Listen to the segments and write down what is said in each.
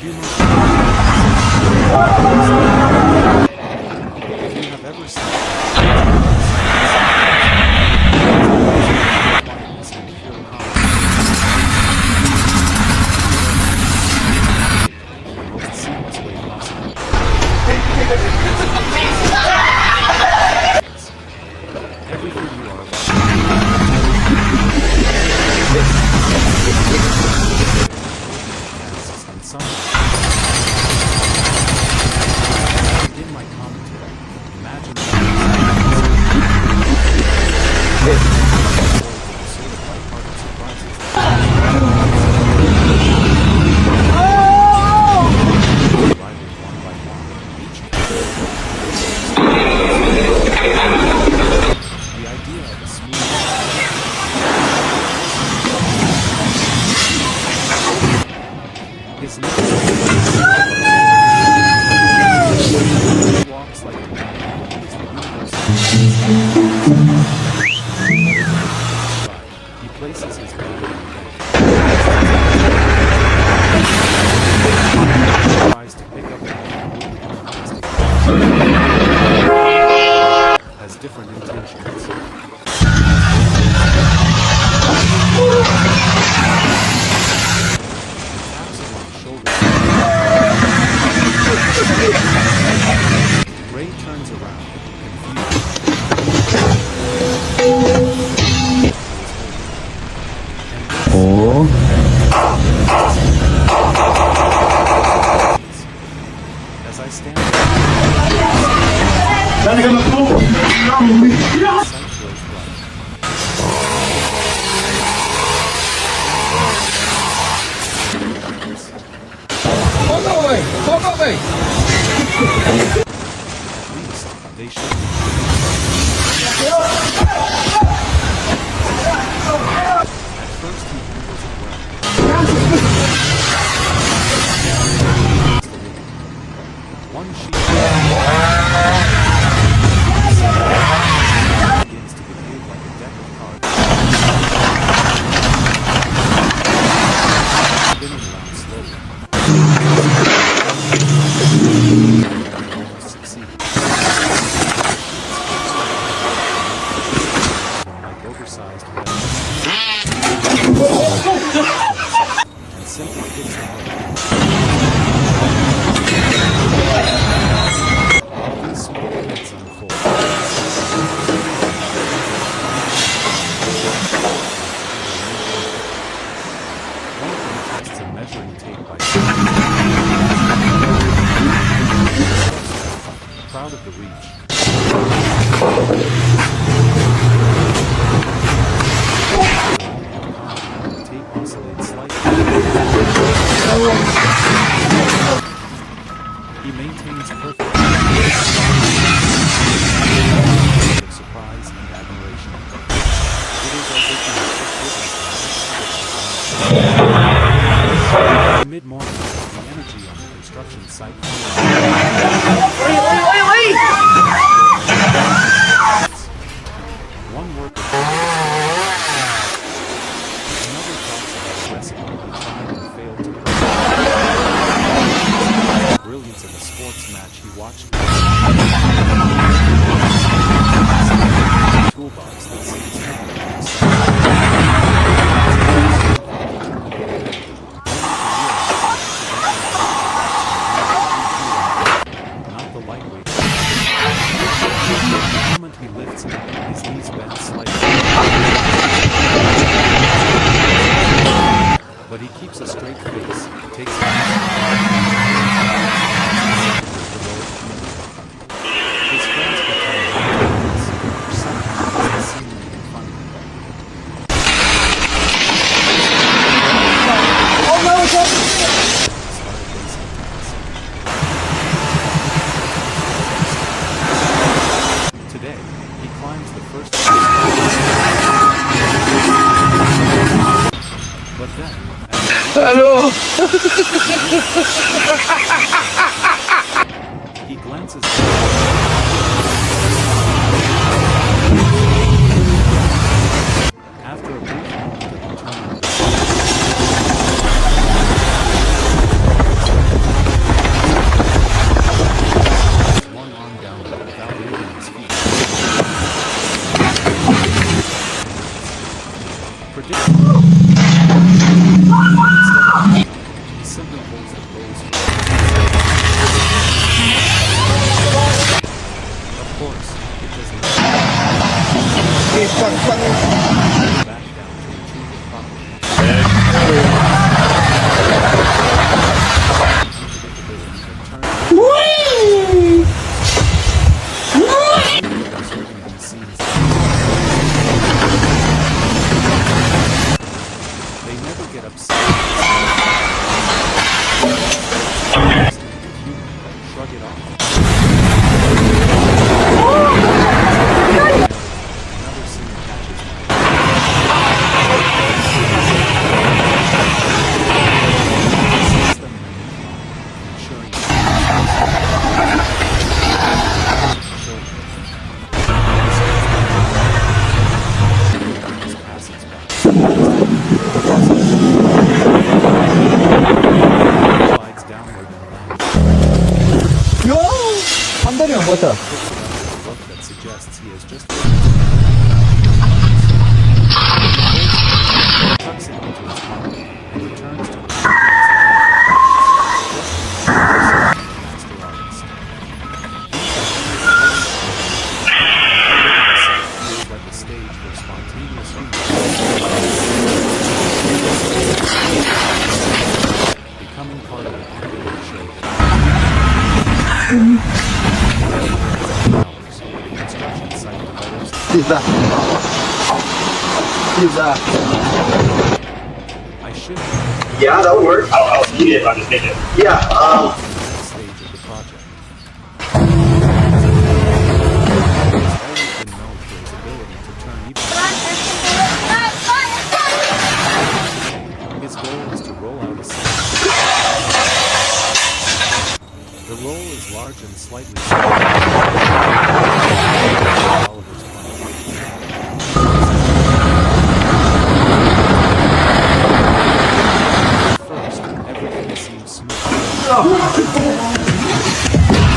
humor. If you have ever seen quietness and pure calm, in the most seamless way possible. Everything you are about. And somehow, begin my commentary. Imagine sort of lighthearted surprises. Arriving one by one, each the idea of a smooth his walks like a man who believes the universe. He places his body on the bench. Tries to pick up the has different intentions. Taps him on the shoulder. Ray turns around, as I stand there, sight grows bright. At least they should be. At first he handles it well. One sheet begins to behave like a deck of cards. Spinning around slowly. Almost succeeded. Like oversized weapons. And simply hits the hook. All these small events unfold. One of them tests a measuring tape by proud of the reach. The tape oscillates slightly. He maintains perfect of surprise and admiration. It is as if he has just witnessed mid-morning, the energy on the construction site. One worker. Another talks about a recipe he tried and failed to cook. The brilliance of a sports match he watched. Toolbox that seems not the lightweight. The moment he lifts it, his knees bend slightly. But he keeps a straight face, takes his friends become sometimes seemingly funny. Today, he climbs the first but then Hello. he glances after a brief moment of return. holds the pose for Of course, it does not back down to retrieve it properly. Unpredictability that turns observing these scenes. They never get upset. Shrug it off. Another scene catches my system ensuring slides downward and lands. 야! 판단이 안 맞다. A look that suggests he has just tucks it into his heart and returns to his master artist. Feels like a stage where spontaneous humor becoming part of an ongoing show. Construction site develops. Pizza. Pizza. I should Yeah, that would work. I'll eat it. I'll just make it. Yeah, next stage of the project. He has always been known for his ability to turn even. His goal is to roll out a set. The roll is large and slightly Oliver's plan. First, everything seems smooth.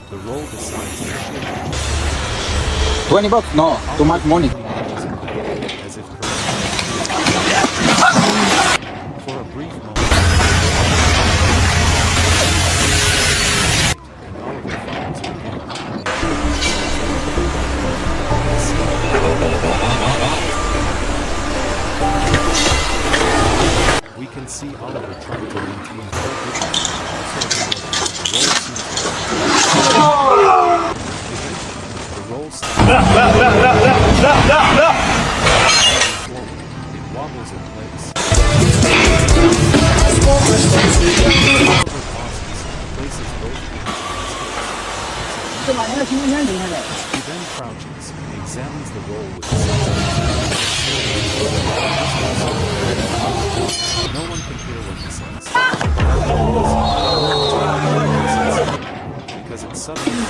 The roll decides to shift. $20? No, too much money. As if for a brief moment, and Oliver follows it again. We can see Oliver trying to maintain full vigilance. The roll stops. It wobbles in place. Oliver pauses, places both hands. He then crouches and examines the roll with no one can hear what he says. Because it's suddenly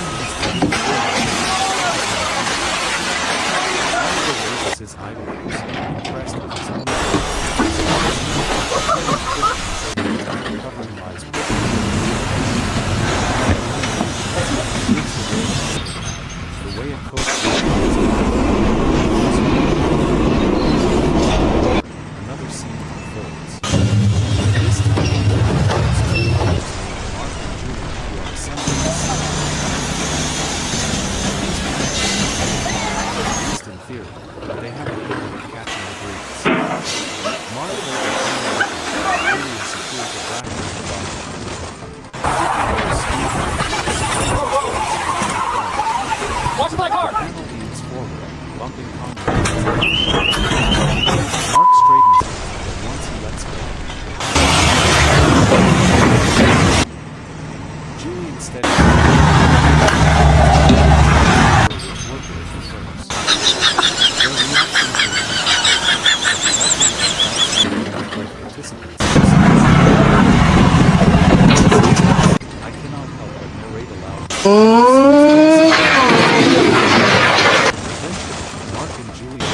Oliver raises his eyebrows, impressed with his own covering lies the way a coach another scene unfolds. This time, Mark and Julie, who are assembling the scene, at least in theory, but they have a habit of catching the breeze. Mark holds a camera with Julie secures the back of the body. Watch my car! Panel leans forward, bumping Conrad. Mark straightens him, but once he lets go. Julie instead worker confirms. Their reactions are like participants. I cannot help but narrate aloud. Mark and Julia.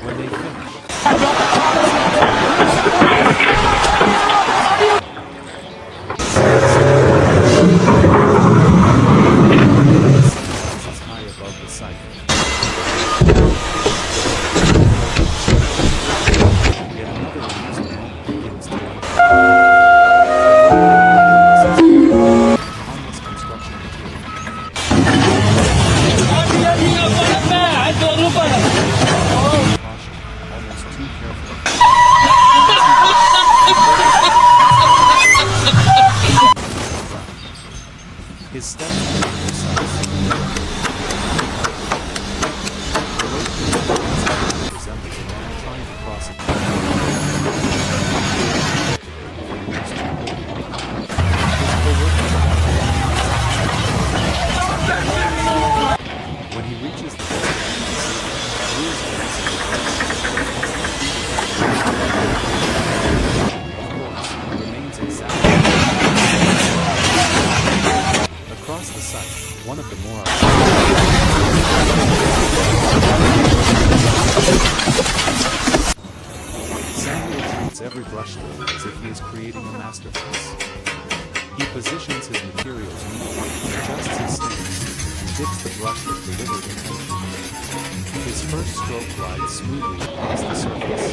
When they finish, rises high above the site. almost too careful. His steps were precise. Resembles a man trying to cross a when he reaches the remains exactly across the site. One of the more Samuel treats every brushstroke as if he is creating a masterpiece. He positions his materials neatly, adjusts his stance, and dips the brush with deliberate intention. His first stroke glides smoothly across the surface.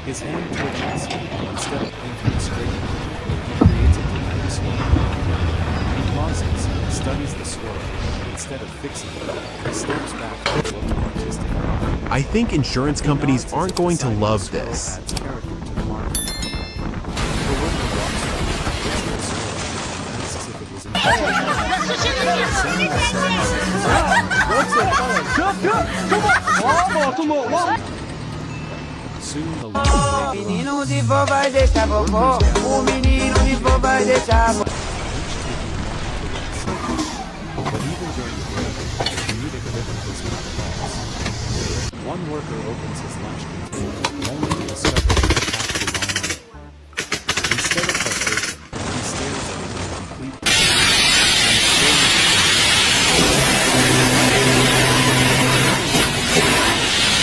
His hand twitches, and instead of painting a straight line, he creates a dramatic swirl. He pauses, studies the swirl, and instead of fixing it, he steps back and looks artistic. I think insurance companies aren't going to love this. Adds character to the market. The worker walks up, looks at the swirl, and asks if it was Soon the long Menino de vó vai deixar vovó. O menino de vó vai deixar vovó. But even during the break, the comedic rhythm does not pause. One worker opens his lunch container, only to discover that he packed the wrong item. Instead of frustration, he stares at it in complete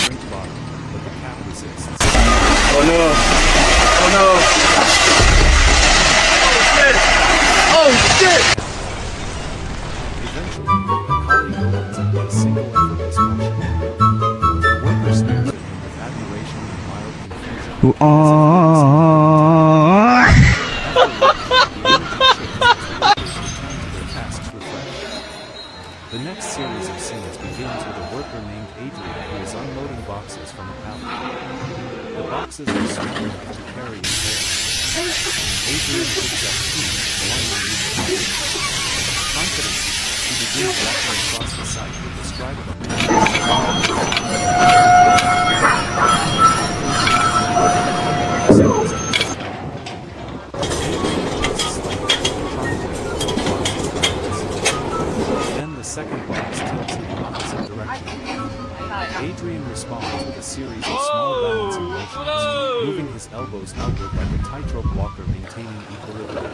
drink bottle, but the cap resists. Oh no. Oh no. Oh shit. Eventually, the colleague opens it with a single effortless motion. The worker stares at him with admiration and mild confusion. The next series of scenes begins with a worker named Adrian who is unloading boxes from a pallet. The boxes are small enough to carry in pairs. Adrian picks up two, one in each pocket. Confidently, he begins walking across the site with the stride of a Then the second box tilts in the opposite direction. Adrian responds with a series of small balancing motions, moving his elbows outward like a tightrope walker maintaining equilibrium.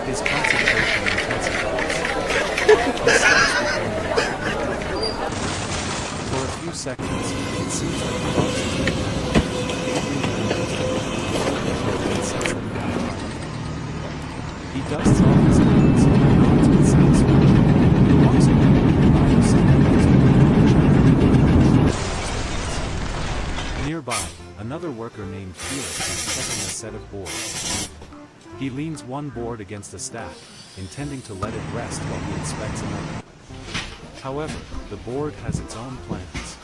His concentration intensifies. He steps between the market. For a few seconds, it seems like the boxes are and sets them down. He dusts off his hands and nods with satisfaction. He walks away with Nearby, another worker named Felix is checking a set of boards. He leans one board against a stack, intending to let it rest while he inspects another. However, the board has its own plans.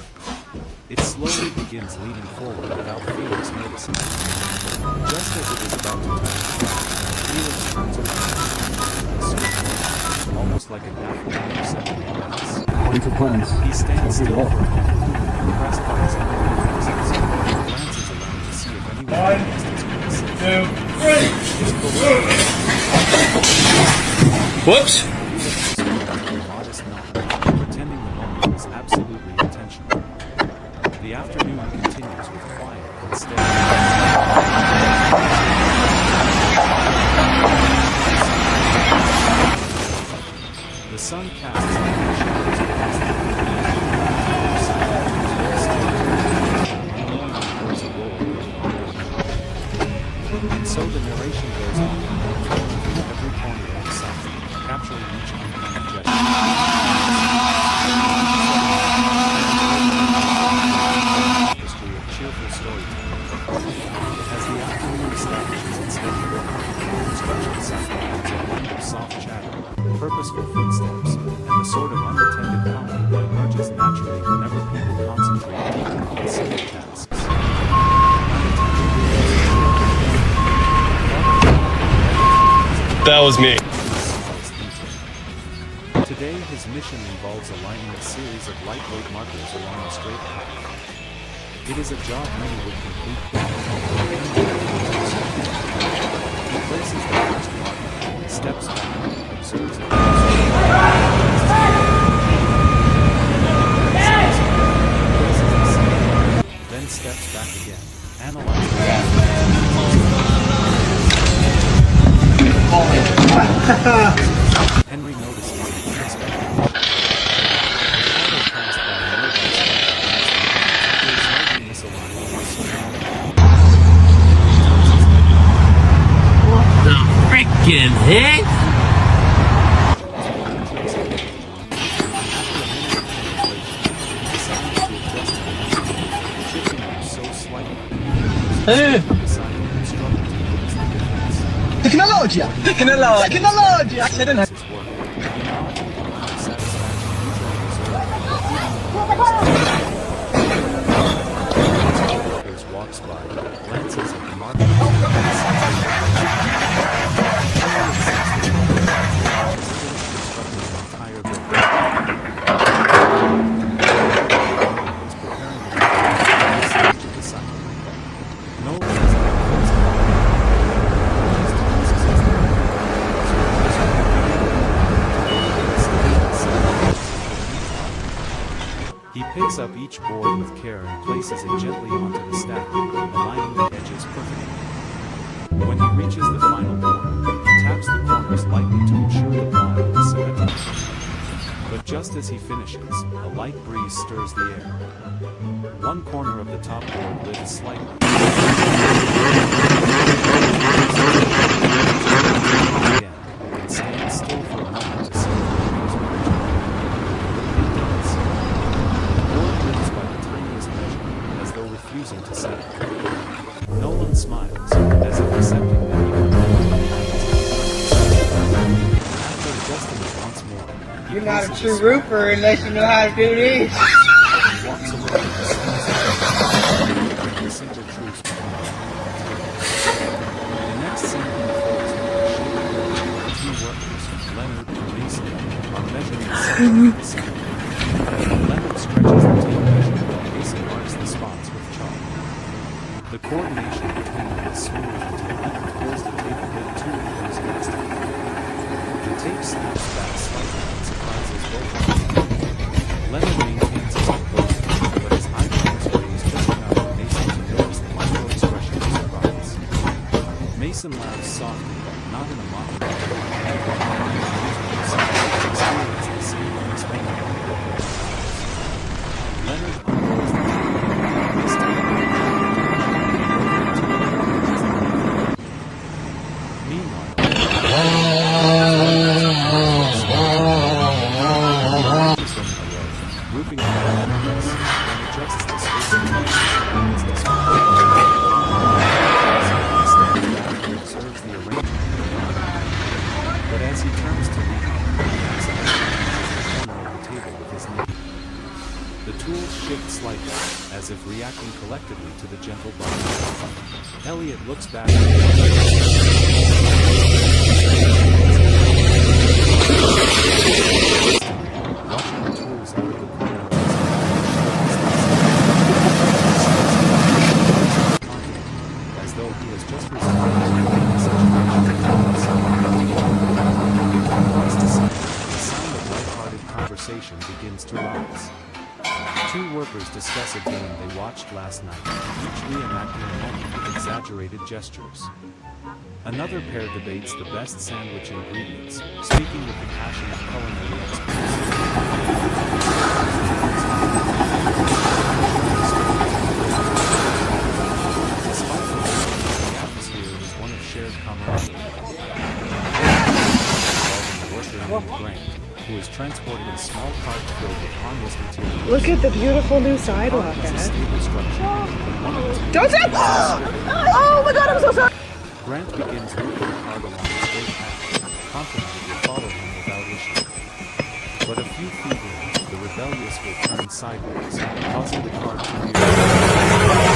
It slowly begins leaning forward without Felix noticing. Just as it is about to turn, Felix turns around, almost like a daffodil intercepting a mouse. According to plans. He stands still for a moment, impressed by his own reflexes, and glances around to see if anyone noticed his weakness. Whoops. Modest nod, pretending the moment was absolutely intentional. The afternoon continues with quiet but steady. The sun casts long shadows across the and so the narration goes on, through every corner of the site, capturing each uncommon gesture. History of cheerful stories. storytelling. As the afternoon establishes its steady work, construction site becomes a blend of soft chatter, purposeful footsteps, and the sort of unattended calm that emerges naturally whenever people concentrate deeply on simple tasks. That was me. Today, his mission involves aligning a series of lightweight markers along a straight path. It is a job many would complete quickly. He places the first marker, steps back, observes it. Then steps back again, analyzes. Henry notices the unexpected. The shadow cast by a nearby spot appears slightly misaligned with the surrounding. Freaking heck! Tecnologia! Tecnologia! Walks by, glances at the market. He picks up each board with care and places it gently onto the stack, aligning the edges perfectly. When he reaches the final board, he taps the corners lightly to ensure the pile is symmetrical. But just as he finishes, a light breeze stirs the air. One corner of the top board lifts slightly. Again, and stands still for a moment to see the breeze origin. As though refusing to settle. Nolan smiles, as if accepting that he will no longer be After adjusting it once more, You're not a true roofer unless you know how to do this. he walks away and the simple truths behind it. The next scene unfolds with a shape two workers, Leonard and Mason, are measuring the center of the ceiling. Leonard stretches the tape measure while Mason marks the spots with chalk. The coordination between them is smooth until Leonard pulls the tape a bit too enthusiastically. The tape snaps back slightly and surprises both of them. Leonard maintains his composure, but his eyebrows raise just enough for Mason to notice the micro expression of surprise. Mason laughs softly, not in a mocking way. Experience the same unexpected. Leonard unrolls the tape again, this time. Meanwhile, grouping the elements, and adjusts the spacing of the observes the arrangement. But as he turns to leave, he accidentally touches the corner of the table with his knee. The tools shift slightly, as if reacting collectively to the gentle bump. Elliot looks back watching the tools out of the corner of his eye, as though he has just responded to a situation. Across the site, the sound of lighthearted conversation begins to rise. Two workers discuss a game they watched last night, each reenacting a moment with exaggerated gestures. Another pair debates the best sandwich ingredients, speaking with the passion of culinary experts. Despite the atmosphere is one of shared camaraderie. Involving a worker named Grant, who is transporting a small cart filled with harmless materials. Look at the beautiful new The sidewalk, cart has a guys. stable structure. and one of its Don't stop! Oh my god, I'm so sorry! Grant begins moving the cart along its way path, confident it will follow him without issue. But a few feet in, the rebellious will turn sideways, causing the cart to veer.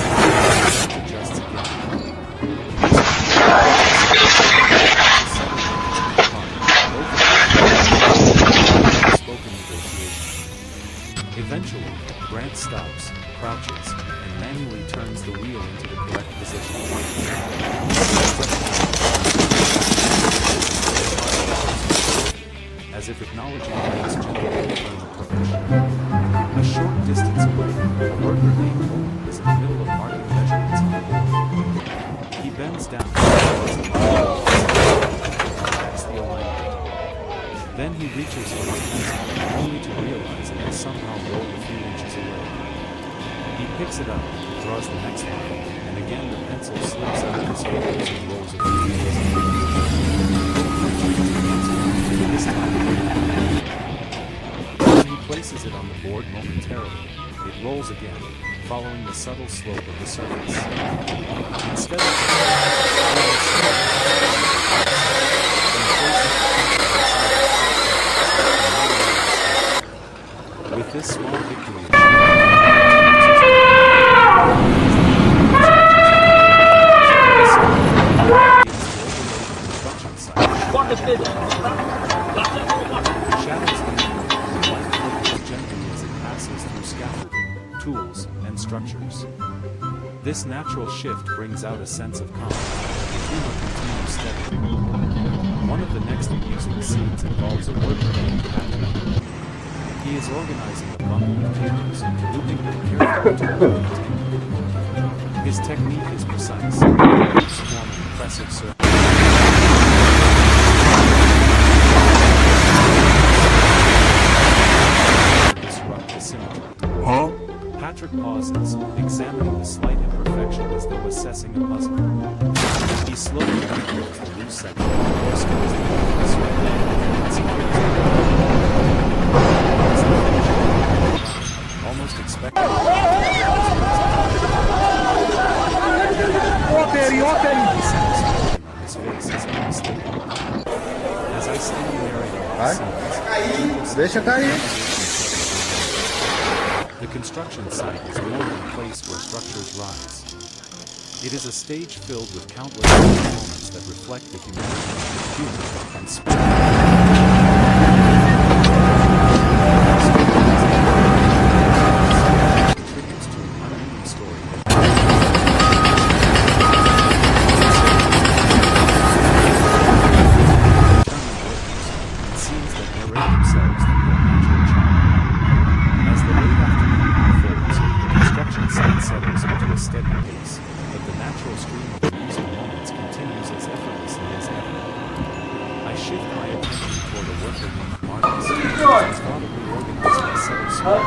Adjusts again. Spoken negotiation. Eventually, Grant stops, crouches, and manually turns the wheel into the correct position. As if acknowledging Grant's gentle firm approach. A short distance away, a worker named Owen is in the middle of marking measurements on the board. He bends down, checks the alignment. Then he reaches for his pencil, only to realize it has somehow rolled a few inches away. He picks it up, draws the next line, and again the pencil slips out of his fingers and rolls a few inches. This time, when he places it on the board momentarily, it rolls again, following the subtle slope of the surface. Instead of with this small victory, shadows the light flickers gently as it passes through scaffolding, tools, and structures. This natural shift brings out a sense of calm. The humor continues steadily. One of the next amusing scenes involves a worker named Patrick. He is organizing a bundle of cables, looping them carefully to avoid tangle. His technique is precise. He loops form an impressive circle. Disrupt the symmetry. Patrick pauses, examining the slight imperfection as though assessing a puzzle. He slowly uncoils the loose section, screws the surface and secures it. Almost expecting on his face is unmistakable. As I stand narrating these scenes, Deixa cair. the construction site is more than a place where structures rise. It is a stage filled with countless moments that reflect the humanity, humor, and spirit. Contributes to an unending story that and scenes that narrate themselves through their natural charm. As the late afternoon unfolds, the construction site settles into a steady pace, but the natural stream of amusing moments continues as effortlessly as ever. I shift my attention toward a worker named Marcus, who is methodically organizing a set of small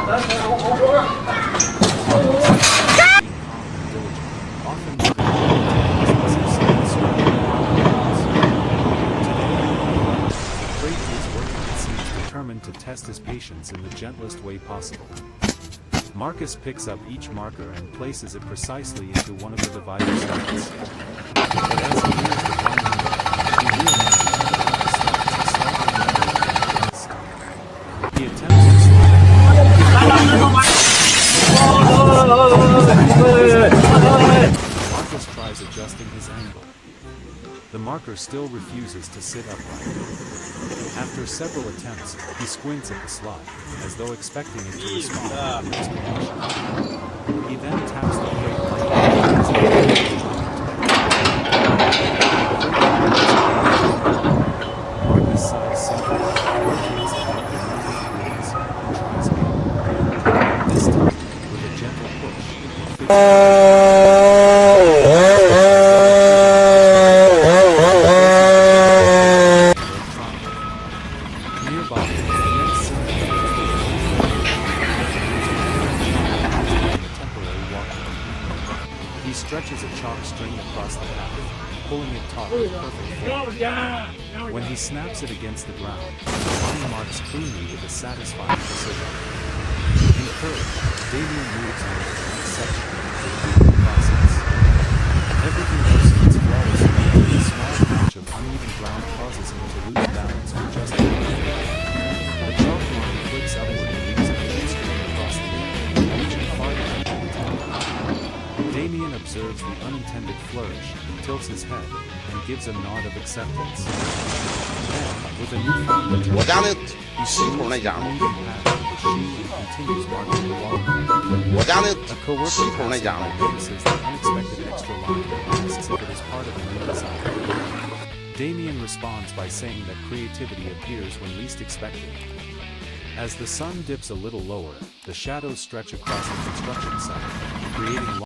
often determined to test his patience in the gentlest way possible. Marcus picks up each marker and places it precisely into one of the divider slots. But as he nears the binding, he realizes that he attempts to slide. Marcus tries adjusting his angle. The marker still refuses to sit upright. After several attempts, he squints at the slot, as though expecting it to respond with an exclamation. He then taps the plate lightly. Marcus sighs simply, rotates the marker 90 degrees, and tries again. This time, with a gentle push, nearby, the next scene temporary walkway. He stretches a chalk string across the path, pulling it taut with perfect form. When he snaps it against the ground, the line marks cleanly with a satisfying precision. Encouraged, Damien moves on to the next section to repeat the process. Everything proceeds flawlessly until a small patch of uneven ground causes him to lose balance for just a moment. The chalk line flicks upward and leaves a thin stream across the air, reaching far down to the top. Damien observes the unintended flourish, tilts his head, and gives a nod of acceptance. Then, with a newfound determination, he steals the uneven path of the sheep and continues marching along. A coworker passes by notices the unexpected extra line and asks if it is part of a new design. Damien responds by saying that creativity appears when least expected. As the sun dips a little lower, the shadows stretch across the construction site, creating